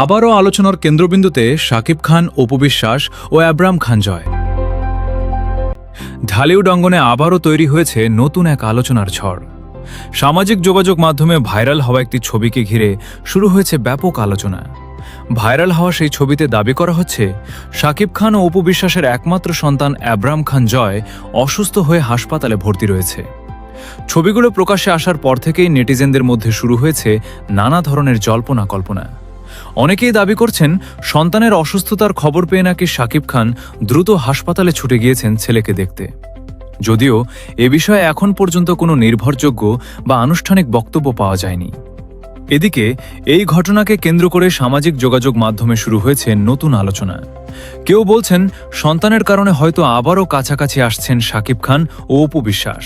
আবারও আলোচনার কেন্দ্রবিন্দুতে শাকিব খান, অপু বিশ্বাস ও আব্রাম খান জয়। ঢালিউড অঙ্গনে আবারও তৈরি হয়েছে নতুন এক আলোচনার ঝড়। সামাজিক যোগাযোগ মাধ্যমে ভাইরাল হওয়া একটি ছবিকে ঘিরে শুরু হয়েছে ব্যাপক আলোচনা। ভাইরাল হওয়া সেই ছবিতে দাবি করা হচ্ছে শাকিব খান ও অপু বিশ্বাসের একমাত্র সন্তান আব্রাম খান জয় অসুস্থ হয়ে হাসপাতালে ভর্তি রয়েছে। ছবিগুলো প্রকাশ্যে আসার পর থেকেই নেটিজেনদের মধ্যে শুরু হয়েছে নানা ধরনের জল্পনা কল্পনা। অনেকেই দাবি করছেন সন্তানের অসুস্থতার খবর পেয়ে নাকি শাকিব খান দ্রুত হাসপাতালে ছুটে গিয়েছেন ছেলেকে দেখতে। যদিও এ বিষয়ে এখন পর্যন্ত কোনো নির্ভরযোগ্য বা আনুষ্ঠানিক বক্তব্য পাওয়া যায়নি। এদিকে এই ঘটনাকে কেন্দ্র করে সামাজিক যোগাযোগ মাধ্যমে শুরু হয়েছে নতুন আলোচনা। কেউ বলছেন সন্তানের কারণে হয়তো আবারও কাছাকাছি আসছেন শাকিব খান ও অপু বিশ্বাস।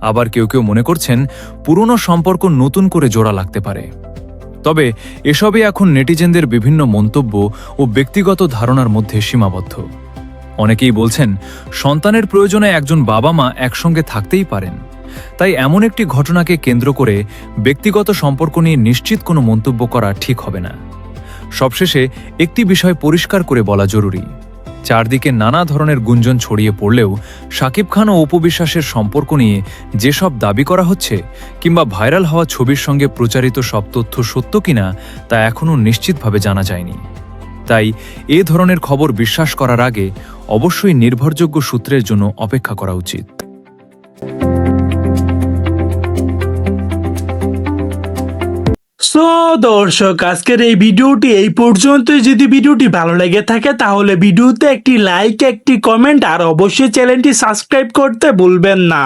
আবার কেউ কেউ মনে করছেন পুরনো সম্পর্ক নতুন করে জোড়া লাগতে পারে। তবে এসবই এখন নেটিজেনদের বিভিন্ন মন্তব্য ও ব্যক্তিগত ধারণার মধ্যে সীমাবদ্ধ। অনেকেই বলছেন সন্তানের প্রয়োজনে একজন বাবা মা একসঙ্গে থাকতেই পারেন, তাই এমন একটি ঘটনাকে কেন্দ্র করে ব্যক্তিগত সম্পর্ক নিয়ে নিশ্চিত কোনো মন্তব্য করা ঠিক হবে না। সবশেষে একটি বিষয় পরিষ্কার করে বলা জরুরি, চারদিকে নানা ধরনের গুঞ্জন ছড়িয়ে পড়লেও শাকিব খান ও অপু বিশ্বাসের সম্পর্ক নিয়ে যেসব দাবি করা হচ্ছে কিংবা ভাইরাল হওয়া ছবির সঙ্গে প্রচারিত সব তথ্য সত্য কিনা তা এখনও নিশ্চিতভাবে জানা যায়নি। তাই এ ধরনের খবর বিশ্বাস করার আগে অবশ্যই নির্ভরযোগ্য সূত্রের জন্য অপেক্ষা করা উচিত। সো দর্শক, আজকের এই ভিডিওটি এই পর্যন্ত। যদি ভিডিওটি ভালো লেগে থাকে তাহলে ভিডিওতে একটি লাইক, একটি কমেন্ট আর অবশ্যই চ্যানেলটি সাবস্ক্রাইব করতে ভুলবেন না।